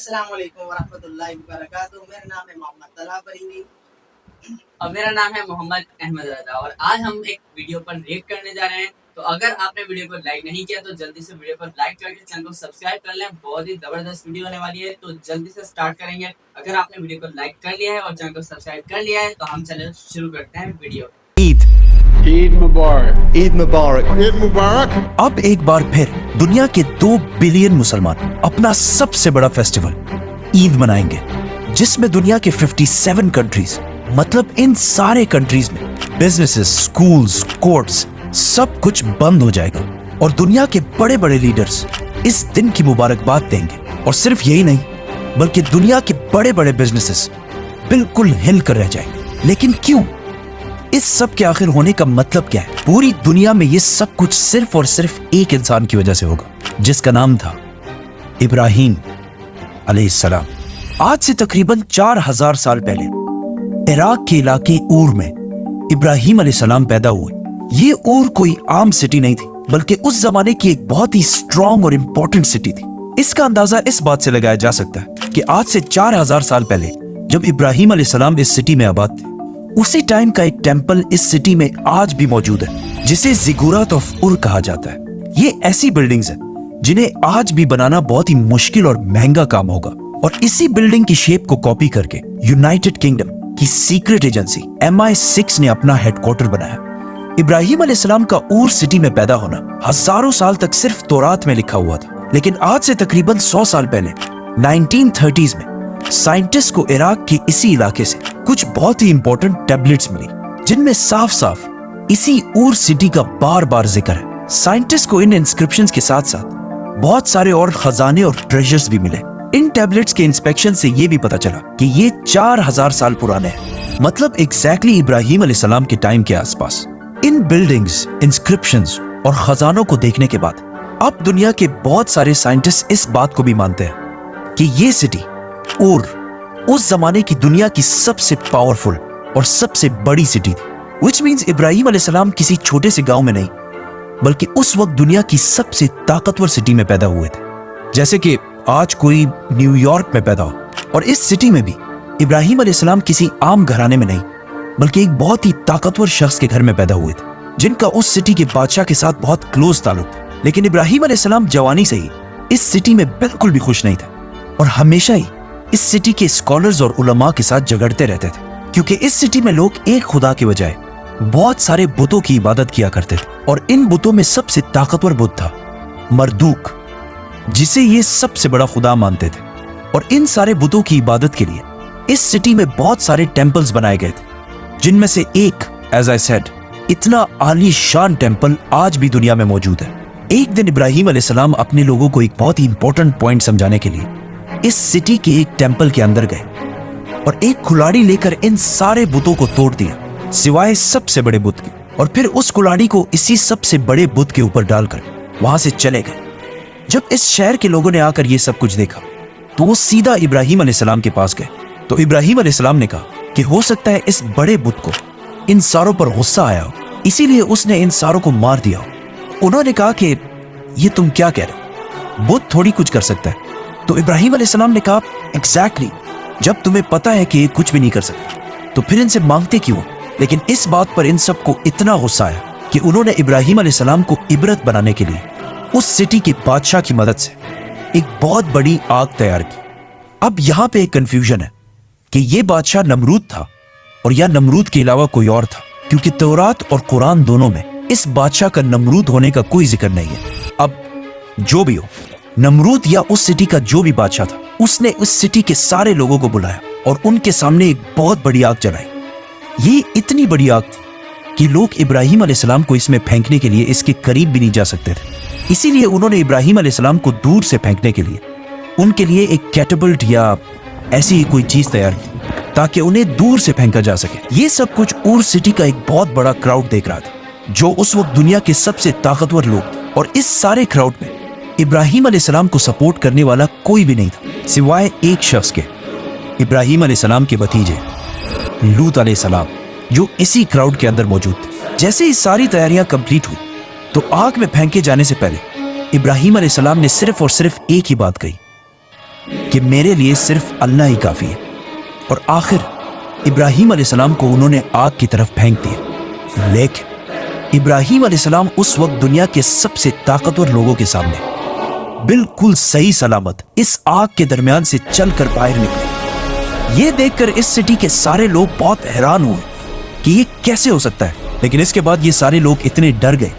السلام علیکم ورحمۃ اللہ وبرکاتہ. میرا نام ہے محمد طلحہ بریلی اور میرا نام ہے محمد احمد رضا. اور آج ہم ایک ویڈیو پر ریئیکٹ کرنے جا رہے ہیں. تو اگر آپ نے ویڈیو کو لائک نہیں کیا تو جلدی سے ویڈیو پر لائک کر کے چینل کو سبسکرائب کر لیں. بہت ہی زبردست ویڈیو ہونے والی ہے, تو جلدی سے سٹارٹ کریں گے. اگر آپ نے ویڈیو کو لائک کر لیا ہے اور چینل کو سبسکرائب کر لیا ہے تو ہم چلیں شروع کرتے ہیں ویڈیو. عید مبارک. عید مبارک. عید مبارک. اب ایک بار پھر دنیا کے 2 بلین مسلمان اپنا سب سے بڑا فیسٹیول عید منائیں گے, جس میں دنیا کے 57 کنٹریز, مطلب ان سارے کنٹریز میں بزنسز, سکولز, کورٹس سب کچھ بند ہو جائے گا. اور دنیا کے بڑے بڑے لیڈرز اس دن کی مبارکباد دیں گے. اور صرف یہی نہیں بلکہ دنیا کے بڑے بڑے بزنسز بالکل ہل کر رہ جائیں گے. لیکن کیوں؟ اس سب کے آخر ہونے کا مطلب کیا ہے؟ پوری دنیا میں یہ سب کچھ صرف اور صرف ایک انسان کی وجہ سے ہوگا, جس کا نام تھا ابراہیم علیہ السلام. آج سے تقریباً 4000 سال پہلے عراق کے علاقے اور میں ابراہیم علیہ السلام پیدا ہوئے. یہ اور کوئی عام سٹی نہیں تھی, بلکہ اس زمانے کی ایک بہت ہی سٹرونگ اور امپورٹنٹ سٹی تھی. اس کا اندازہ اس بات سے لگایا جا سکتا ہے کہ آج سے 4000 سال پہلے جب ابراہیم علیہ السلام اس سٹی میں آباد تھے, اسی ٹائم کا ایک ٹیمپل اس سٹی میں آج بھی موجود ہے, جسے زیگورات آف ار کہا جاتا ہے. یہ ایسی بلڈنگز ہیں جنہیں آج بھی بنانا بہت ہی مشکل اور مہنگا کام ہوگا. اور اسی بلڈنگ کی شیپ کو کاپی کر کے یونائٹڈ کنگڈم کی سیکرٹ ایجنسی MI6 نے اپنا ہیڈ کوارٹر بنایا. ابراہیم علیہ السلام کا اور سٹی میں پیدا ہونا ہزاروں سال تک صرف تورات میں لکھا ہوا تھا, لیکن آج سے تقریباً 100 سال پہلے 1930s میں سائنٹسٹ کو عراق کے اسی علاقے سے کچھ بہت ہی امپورٹنٹ ٹیبلٹس ملی, جن میں صاف صاف اسی اور سٹی کا بار بار ذکر ہے. سائنٹسٹ کو ان انسکرپشنز کے ساتھ ساتھ بہت سارے اور خزانے اور ٹریجرز بھی ملے. ان ٹیبلٹس کے انسپیکشن سے یہ بھی پتا چلا کہ یہ 4000 سال پرانے ہیں, مطلب ایگزیکٹلی ابراہیم علیہ السلام کے ٹائم کے آس پاس. ان بلڈنگز, انسکرپشنز اور خزانوں کو دیکھنے کے بعد اب دنیا کے بہت سارے سائنٹسٹ اس بات کو بھی مانتے ہیں کہ یہ سٹی اور اس زمانے کی دنیا کی سب سے پاورفل اور سب سے بڑی سٹی تھی. which means ابراہیم علیہ السلام کسی چھوٹے سے گاؤں میں نہیں, بلکہ اس وقت دنیا کی سب سے طاقتور سٹی میں پیدا ہوئے تھے. جیسے کہ آج کوئی نیو یارک میں پیدا ہو, اور اس سٹی میں بھی ابراہیم علیہ السلام کسی عام گھرانے میں نہیں, بلکہ ایک بہت ہی طاقتور شخص کے گھر میں پیدا ہوئے تھے, جن کا اس سٹی کے بادشاہ کے ساتھ بہت کلوز تعلق تھا. لیکن ابراہیم علیہ السلام جوانی سے ہی اس سٹی میں بالکل بھی خوش نہیں تھے, اور ہمیشہ ہی اس سٹی کے اسکالرز اور علماء کے ساتھ جھگڑتے رہتے تھے, کیونکہ اس سٹی میں لوگ ایک خدا کے بجائے بہت سارے بتوں کی عبادت کیا کرتے تھے. اور ان بتوں میں سب سے طاقتور بت تھا مردوک, جسے یہ سب سے بڑا خدا مانتے تھے. اور ان سارے بتوں کی عبادت کے لیے اس سٹی میں بہت سارے ٹیمپلز بنائے گئے تھے, جن میں سے ایک, ایز آئی سیڈ, اتنا عالی شان ٹیمپل آج بھی دنیا میں موجود ہے. ایک دن ابراہیم علیہ السلام اپنے لوگوں کو ایک بہت ہی امپورٹنٹ پوائنٹ سمجھانے کے لیے اس سٹی کے ایک ٹیمپل کے اندر گئے, اور ایک کھلاڑی لے کر ان سارے بتوں کو توڑ دیا سوائے سب سے بڑے بت کے, اور پھر اس کھلاڑی کو اسی سب سے بڑے بت کے اوپر ڈال کر وہاں سے چلے گئے. جب اس شہر کے لوگوں نے آ کر یہ سب کچھ دیکھا تو وہ سیدھا ابراہیم علیہ السلام کے پاس گئے. تو ابراہیم علیہ السلام نے کہا کہ ہو سکتا ہے اس بڑے بت کو ان ساروں پر غصہ آیا ہو, اسی لیے اس نے ان ساروں کو مار دیا ہو. انہوں نے کہا کہ یہ تم کیا کہہ رہے, بت تھوڑی کچھ کر سکتا ہے. تو ابراہیم علیہ السلام نے کہا ایگزیکٹلی, جب تمہیں پتا ہے کہ یہ کچھ بھی نہیں کر سکتا تو پھر ان سے مانگتے کیوں؟ لیکن اس بات پر ان سب کو اتنا غصہ آیا کہ انہوں نے ابراہیم علیہ السلام کو عبرت بنانے کے لیے اس سٹی کے بادشاہ کی مدد سے ایک بہت بڑی آگ تیار کی. اب یہاں پہ ایک کنفیوژن ہے کہ یہ بادشاہ نمرود تھا اور یا نمرود کے علاوہ کوئی اور تھا, کیونکہ تورات اور قرآن دونوں میں اس بادشاہ کا نمرود ہونے کا کوئی ذکر نہیں ہے. اب جو بھی ہو, نمرود یا اس سٹی کا جو بھی بادشاہ تھا, اس نے اس سٹی کے سارے لوگوں کو بلایا اور ان کے سامنے ایک بہت بڑی آگ جلائی. یہ اتنی بڑی آگ تھی کہ لوگ ابراہیم علیہ السلام کو اس میں پھینکنے کے لیے اس کے قریب بھی نہیں جا سکتے تھے. اسی لیے انہوں نے ابراہیم علیہ السلام کو دور سے پھینکنے کے لیے ان کے لیے ایک کیٹاپلٹ یا ایسی ہی کوئی چیز تیار کی تاکہ انہیں دور سے پھینکا جا سکے. یہ سب کچھ اور سٹی کا ایک بہت بڑا کراؤڈ دیکھ رہا تھا, جو اس وقت دنیا کے سب سے طاقتور لوگ تھے. اور اس سارے کراؤڈ میں ابراہیم علیہ السلام کو سپورٹ کرنے والا کوئی بھی نہیں تھا سوائے ایک شخص کے, ابراہیم علیہ السلام کے بھتیجے لوط علیہ السلام, جو اسی کراؤڈ کے اندر موجود تھے. جیسے ہی ساری تیاریاں کمپلیٹ ہوئی تو آگ میں پھینکے جانے سے پہلے ابراہیم علیہ السلام نے صرف اور صرف ایک ہی بات کہی کہ میرے لیے صرف اللہ ہی کافی ہے. اور آخر ابراہیم علیہ السلام کو انہوں نے آگ کی طرف پھینک دیا. لیکن ابراہیم علیہ السلام اس وقت دنیا کے سب سے طاقتور لوگوں کے سامنے بالکل صحیح سلامت اس آگ کے درمیان سے چل کر باہر نکلے. یہ دیکھ کر اس سٹی کے سارے لوگ بہت حیران ہوئے کہ یہ کیسے ہو سکتا ہے. لیکن اس کے بعد یہ سارے لوگ اتنے ڈر گئے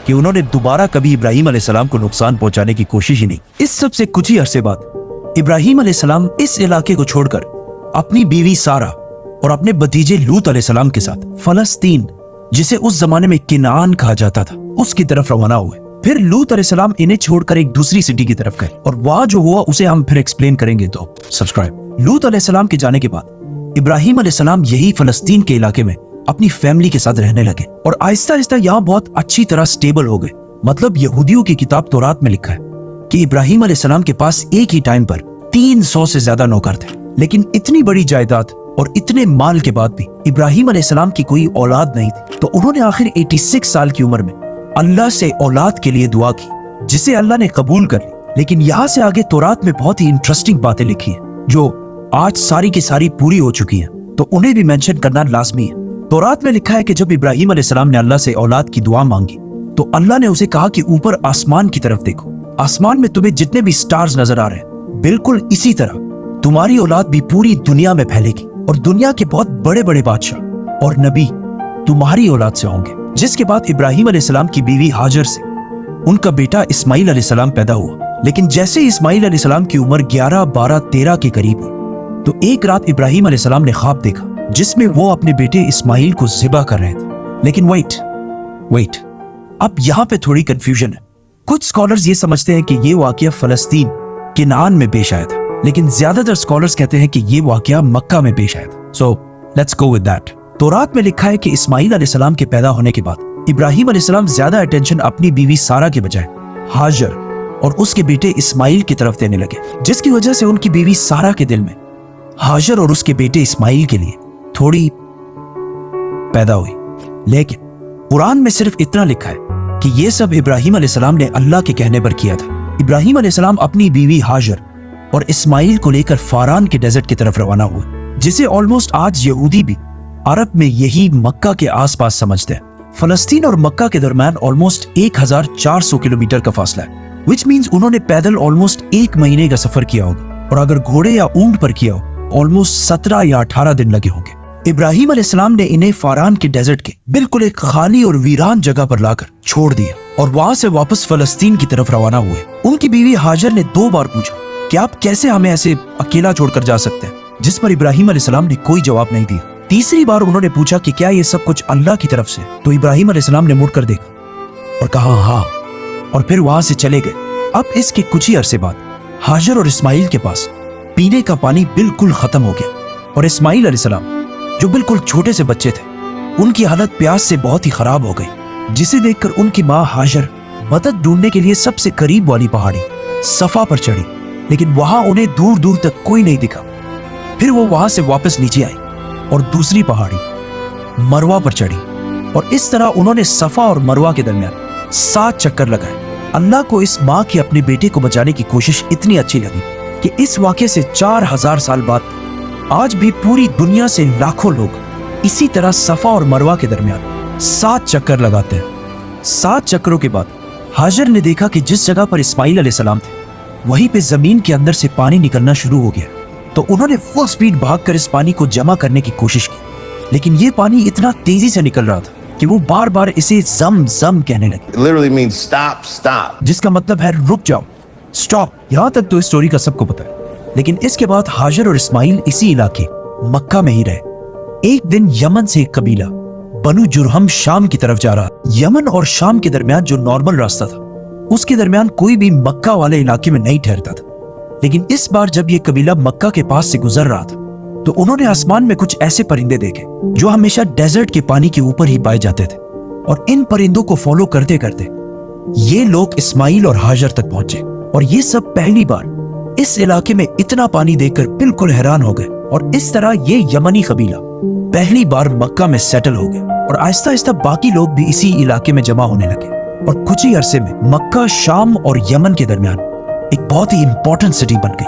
کہ انہوں نے دوبارہ کبھی ابراہیم علیہ السلام کو نقصان پہنچانے کی کوشش ہی نہیں. اس سب سے کچھ ہی عرصے بعد ابراہیم علیہ السلام اس علاقے کو چھوڑ کر اپنی بیوی سارہ اور اپنے بھتیجے لوط علیہ السلام کے ساتھ فلسطین، جسے اس زمانے میں کنعان کہا جاتا تھا، اس کی طرف روانہ ہوئے. پھر لوط علیہ السلام انہیں چھوڑ کر ایک دوسری سٹی کی طرف گئے اور وہاں جو ہوا اسے ہم پھر ایکسپلین کریں گے، تو سبسکرائب. لوط علیہ السلام کے جانے کے بعد ابراہیم علیہ السلام یہی فلسطین کے علاقے میں اپنی فیملی کے ساتھ رہنے لگے اور آہستہ آہستہ یہاں بہت اچھی طرح سٹیبل ہو گئے. مطلب یہودیوں کی کتاب تورات میں لکھا ہے کہ ابراہیم علیہ السلام کے پاس ایک ہی ٹائم پر 300 سے زیادہ نوکر تھے. لیکن اتنی بڑی جائیداد اور اتنے مال کے بعد بھی ابراہیم علیہ السلام کی کوئی اولاد نہیں تھی. تو انہوں نے آخر 86 سال کی عمر میں اللہ سے اولاد کے لیے دعا کی، جسے اللہ نے قبول کر لی. لیکن یہاں سے آگے تورات میں بہت ہی انٹرسٹنگ باتیں لکھی ہیں جو آج ساری کی ساری پوری ہو چکی ہیں، تو انہیں بھی مینشن کرنا لازمی ہے. تورات میں لکھا ہے کہ جب ابراہیم علیہ السلام نے اللہ سے اولاد کی دعا مانگی تو اللہ نے اسے کہا کہ اوپر آسمان کی طرف دیکھو. آسمان میں تمہیں جتنے بھی سٹارز نظر آ رہے ہیں، بالکل اسی طرح تمہاری اولاد بھی پوری دنیا میں پھیلے گی اور دنیا کے بہت بڑے بڑے بادشاہ اور نبی تمہاری اولاد سے ہوں گے. جس کے بعد ابراہیم علیہ السلام کی بیوی ہاجر سے ان کا بیٹا اسماعیل علیہ السلام پیدا ہوا. لیکن جیسے اسماعیل علیہ السلام کی عمر 11، 12، 13 کے قریب ہوئی تو ایک رات ابراہیم علیہ السلام نے خواب دیکھا جس میں وہ اپنے بیٹے اسماعیل کو ذبح کر رہے تھے. لیکن ویٹ اب یہاں پہ تھوڑی کنفیوژن ہے. کچھ سکالرز یہ سمجھتے ہیں کہ یہ واقعہ فلسطین کنعان میں پیش آیا تھا، لیکن زیادہ تر سکالرز کہتے ہیں کہ یہ واقعہ مکہ میں پیش آیا تھا. So let's go with that. تورات میں لکھا ہے کہ اسماعیل علیہ السلام کے پیدا ہونے کے بعد ابراہیم علیہ السلام زیادہ اٹینشن اپنی بیوی سارہ کے بجائے ہاجر اور اس کے بیٹے اسماعیل کی طرف دینے لگے، جس کی وجہ سے ان کی بیوی سارہ کے دل میں ہاجر اور اس کے بیٹے اسماعیل کے لیے تھوڑی پیدا ہوئی. لیکن قرآن میں صرف اتنا لکھا ہے کہ یہ سب ابراہیم علیہ السلام نے اللہ کے کہنے پر کیا تھا. ابراہیم علیہ السلام اپنی بیوی ہاجر اور اسماعیل کو لے کر فاران کے ڈیزرٹ کی طرف روانہ ہوئے، جسے آلموسٹ آج یہودی بھی عرب میں یہی مکہ کے آس پاس سمجھتے ہیں. فلسطین اور مکہ کے درمیان آلموسٹ 1400 کلومیٹر کا فاصلہ ہے، which means انہوں نے پیدل آلموسٹ 1 مہینے کا سفر کیا ہوگا، اور اگر گھوڑے یا اونٹ پر کیا ہو آلموسٹ 17 یا 18 دن لگے ہوں گے. ابراہیم علیہ السلام نے انہیں فاران کے ڈیزرٹ کے بالکل ایک خالی اور ویران جگہ پر لا کر چھوڑ دیا اور وہاں سے واپس فلسطین کی طرف روانہ ہوئے. ان کی بیوی ہاجر نے 2 بار پوچھا کہ آپ کیسے ہمیں ایسے اکیلا چھوڑ کر جا سکتے ہیں، جس پر ابراہیم علیہ السلام نے کوئی جواب نہیں دیا. تیسری بار انہوں نے پوچھا کہ کیا یہ سب کچھ اللہ کی طرف سے، تو ابراہیم علیہ السلام نے مڑ کر دیکھا اور کہا ہاں، اور پھر وہاں سے چلے گئے. اب اس کے کچھ ہی عرصے بعد ہاجر اور اسماعیل کے پاس پینے کا پانی بالکل ختم ہو گیا، اور اسماعیل علیہ السلام جو بالکل چھوٹے سے بچے تھے ان کی حالت پیاس سے بہت ہی خراب ہو گئی، جسے دیکھ کر ان کی ماں ہاجر مدد ڈھونڈنے کے لیے سب سے قریب والی پہاڑی صفا پر چڑھی، لیکن وہاں انہیں دور دور تک کوئی نہیں دکھا. پھر وہ وہاں سے واپس نیچے آئی اور دوسری پہاڑی مروہ پر چڑھی، اور اس طرح انہوں نے صفا اور مروہ کے درمیان 7 چکر لگائے. اللہ کو اس ماں کی اپنے بیٹے کو بچانے کی کوشش اتنی اچھی لگی کہ اس واقعے سے 4000 سال بعد آج بھی پوری دنیا سے لاکھوں لوگ اسی طرح صفا اور مروہ کے درمیان 7 چکر لگاتے ہیں. 7 چکروں کے بعد ہاجر نے دیکھا کہ جس جگہ پر اسماعیل علیہ السلام تھے وہیں پہ زمین کے اندر سے پانی نکلنا شروع ہو گیا. تو انہوں نے فل سپیڈ بھاگ کر اس پانی کو جمع کرنے کی کوشش کی، لیکن یہ پانی اتنا تیزی سے نکل رہا تھا کہ وہ بار بار اسے زم زم کہنے لگے. It literally means stop, stop. جس کا مطلب ہے رک جاؤ، سٹاپ. یہاں تک تو اس سٹوری کا سب کو پتا ہے. لیکن اس کے بعد ہاجر اور اسماعیل اسی علاقے مکہ میں ہی رہے. ایک دن یمن سے ایک قبیلہ بنو جرہم شام کی طرف جا رہا. یمن اور شام کے درمیان جو نارمل راستہ تھا اس کے درمیان کوئی بھی مکہ والے علاقے میں نہیں ٹھہرتا تھا. لیکن اس بار جب یہ قبیلہ مکہ کے پاس سے گزر رہا تھا تو انہوں نے آسمان میں کچھ ایسے پرندے دیکھے جو ہمیشہ ڈیزرٹ کے پانی کے اوپر ہی پائے جاتے تھے، اور ان پرندوں کو فالو کرتے کرتے یہ لوگ اسماعیل اور ہاجر تک پہنچے. اور یہ سب پہلی بار اس علاقے میں اتنا پانی دیکھ کر بالکل حیران ہو گئے، اور اس طرح یہ یمنی قبیلہ پہلی بار مکہ میں سیٹل ہو گئے، اور آہستہ آہستہ باقی لوگ بھی اسی علاقے میں جمع ہونے لگے. اور کچھ ہی عرصے میں مکہ، شام اور یمن کے درمیان ایک بہت ہی امپورٹنٹ سٹی بن گئی.